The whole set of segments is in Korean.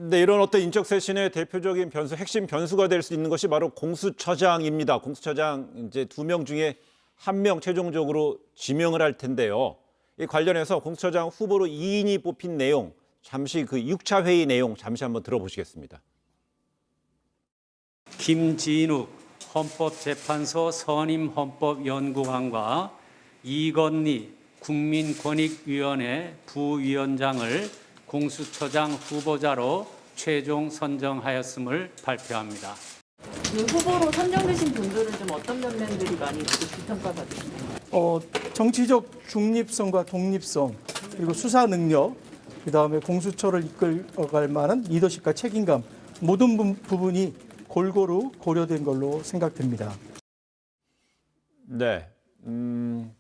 네, 이런 어떤 인적 쇄신의 대표적인 변수, 핵심 변수가 될 수 있는 것이 바로 공수처장입니다. 공수처장 이제 2명 중에 1명 최종적으로 지명을 할 텐데요. 이 관련해서 공수처장 후보로 2인이 뽑힌 내용, 잠시 그 6차 회의 내용 잠시 한번 들어보시겠습니다. 김진욱 헌법재판소 선임헌법연구관과 이건희 국민권익위원회 부위원장을 공수처장 후보자로 최종 선정하였음을 발표합니다. 그 후보로 선정되신 분들은 좀 어떤 면면들이 많이 평가받으시나요? 정치적 중립성과 독립성, 그리고 수사 능력, 그다음에 공수처를 이끌어갈 만한 리더십과 책임감, 모든 부분이 골고루 고려된 걸로 생각됩니다. 네,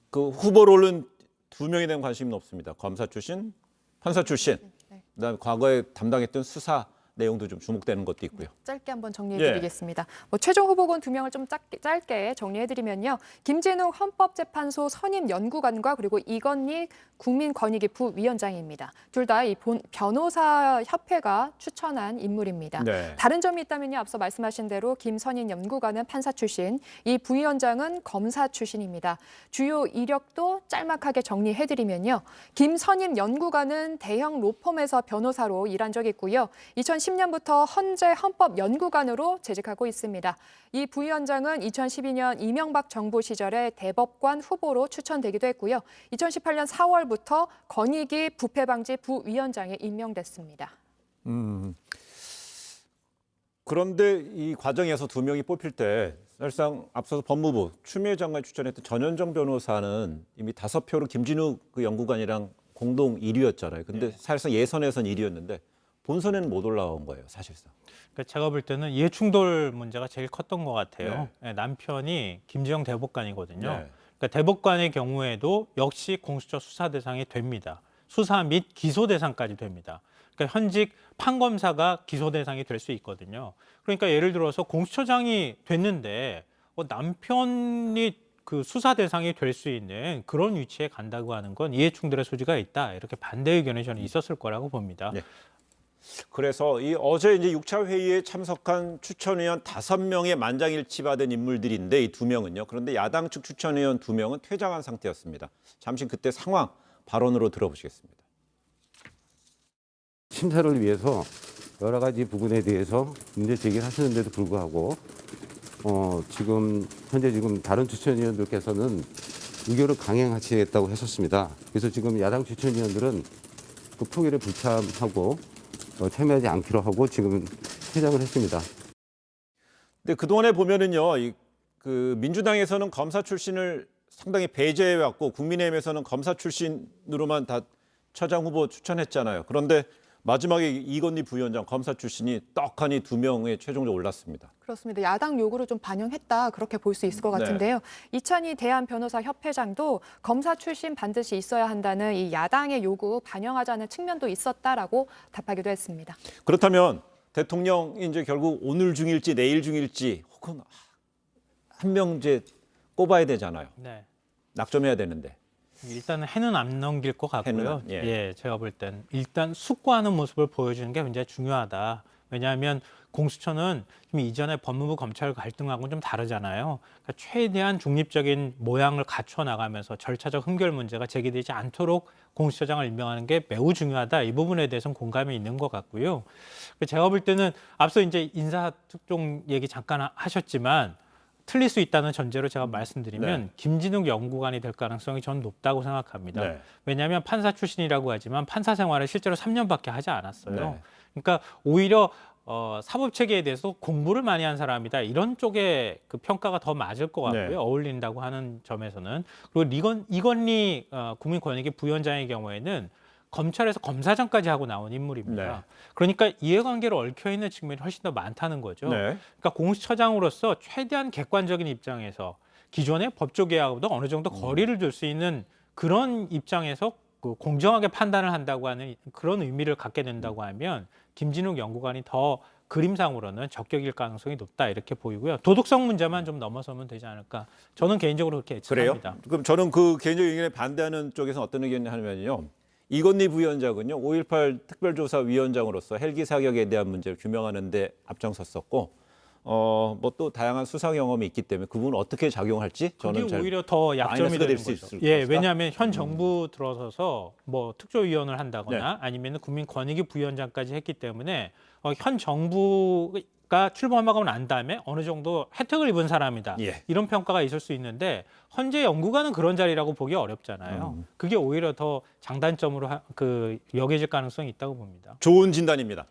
그 후보로는 2명에 대한 관심은 없습니다. 검사 출신, 판사 출신, 그다음에 과거에 담당했던 수사 내용도 좀 주목되는 것도 있고요. 짧게 한번 정리해드리겠습니다. 최종 후보군 2명을 좀 짧게 정리해드리면요. 김진욱 헌법재판소 선임연구관과 그리고 이건희 국민권익위 부위원장입니다. 둘 다 이 변호사 협회가 추천한 인물입니다. 네. 다른 점이 있다면요. 앞서 말씀하신 대로 김선인 연구관은 판사 출신, 이 부위원장은 검사 출신입니다. 주요 이력도 짤막하게 정리해드리면요. 김선임 연구관은 대형 로펌에서 변호사로 일한 적이 있고요. 2010년부터 헌재 헌법연구관으로 재직하고 있습니다. 이 부위원장은 2012년 이명박 정부 시절에 대법관 후보로 추천되기도 했고요. 2018년 4월부터 권익위 부패방지 부위원장에 임명됐습니다. 그런데 이 과정에서 2명이 뽑힐 때 사실상 앞서서 법무부 추미애 장관이 추천했던 전현정 변호사는 이미 5표로 김진욱 그 연구관이랑 공동 1위였잖아요. 근데 사실상 예선에선 1위였는데 본선에는 못 올라온 거예요, 사실상. 그러니까 제가 볼 때는 이해충돌 문제가 제일 컸던 것 같아요. 네, 남편이 김지영 대법관이거든요. 네. 그러니까 대법관의 경우에도 역시 공수처 수사 대상이 됩니다. 수사 및 기소 대상까지 됩니다. 그러니까 현직 판검사가 기소 대상이 될 수 있거든요. 그러니까 예를 들어서 공수처장이 됐는데 남편이 그 수사 대상이 될 수 있는 그런 위치에 간다고 하는 건 이해충돌의 소지가 있다. 이렇게 반대 의견이 저는 있었을 거라고 봅니다. 네. 그래서 이 어제 이제 6차 회의에 참석한 추천위원 5명의 만장일치 받은 인물들인데 이 2명은요. 그런데 야당 측 추천위원 2명은 퇴장한 상태였습니다. 잠시 그때 상황 발언으로 들어보시겠습니다. 심사를 위해서 여러 가지 부분에 대해서 문제 제기를 하시는데도 불구하고 현재 다른 추천위원들께서는 의견을 강행하시겠다고 했었습니다. 그래서 지금 야당 추천위원들은 그 포기를 불참하고 참여하지 않기로 하고 지금 퇴장을 했습니다. 근데 그동안에 보면은요, 그 민주당에서는 검사 출신을 상당히 배제해 왔고 국민의힘에서는 검사 출신으로만 다 처장 후보 추천했잖아요. 그런데 마지막에 이건희 부위원장 검사 출신이 떡하니 2명에 최종적으로 올랐습니다. 그렇습니다. 야당 요구를 좀 반영했다 그렇게 볼 수 있을 것 같은데요. 이찬희 대한변호사협회장도 검사 출신 반드시 있어야 한다는 이 야당의 요구 반영하자는 측면도 있었다라고 답하기도 했습니다. 그렇다면 대통령이 이제 결국 오늘 중일지 내일 중일지 혹은 한 명 이제 꼽아야 되잖아요. 네. 낙점해야 되는데. 일단은 해는 안 넘길 것 같고요. 예. 제가 볼 땐 일단 숙고하는 모습을 보여주는 게 굉장히 중요하다. 왜냐하면 공수처는 좀 이전에 법무부 검찰 갈등하고는 좀 다르잖아요. 그러니까 최대한 중립적인 모양을 갖춰 나가면서 절차적 흥결 문제가 제기되지 않도록 공수처장을 임명하는 게 매우 중요하다. 이 부분에 대해서는 공감이 있는 것 같고요. 제가 볼 때는 앞서 이제 인사특종 얘기 잠깐 하셨지만 틀릴 수 있다는 전제로 제가 말씀드리면 김진욱 연구관이 될 가능성이 저는 높다고 생각합니다. 네. 왜냐하면 판사 출신이라고 하지만 판사 생활을 실제로 3년밖에 하지 않았어요. 네. 그러니까 오히려 사법체계에 대해서 공부를 많이 한 사람이다. 이런 쪽에 그 평가가 더 맞을 것 같고요. 네. 어울린다고 하는 점에서는. 그리고 이건희 국민권익위 부위원장의 경우에는 검찰에서 검사장까지 하고 나온 인물입니다. 네. 그러니까 이해관계로 얽혀있는 측면이 훨씬 더 많다는 거죠. 네. 그러니까 공수처장으로서 최대한 객관적인 입장에서 기존의 법조계하고도 어느 정도 거리를 둘 수 있는 그런 입장에서 그 공정하게 판단을 한다고 하는 그런 의미를 갖게 된다고 하면 김진욱 연구관이 더 그림상으로는 적격일 가능성이 높다 이렇게 보이고요. 도덕성 문제만 좀 넘어서면 되지 않을까. 저는 개인적으로 그렇게 그래요? 예측합니다. 그럼 저는 그 개인적인 의견에 반대하는 쪽에서 어떤 의견을 하냐면요. 이건희 부위원장은요, 5.18 특별조사위원장으로서 헬기 사격에 대한 문제를 규명하는 데 앞장섰었고, 뭐 또 다양한 수사 경험이 있기 때문에 그 부분은 어떻게 작용할지 저는 그게 잘 오히려 더 약점이 마이너스가 되는 될 수 거죠. 있을 예, 것이다. 왜냐하면 현 정부 들어서서 뭐 특조위원을 한다거나 네. 아니면 국민권익위 부위원장까지 했기 때문에 현 정부가 출범하고 난 다음에 어느 정도 혜택을 입은 사람이다. 예. 이런 평가가 있을 수 있는데 헌재 연구관은 그런 자리라고 보기 어렵잖아요. 그게 오히려 더 장단점으로 여겨질 가능성이 있다고 봅니다. 좋은 진단입니다.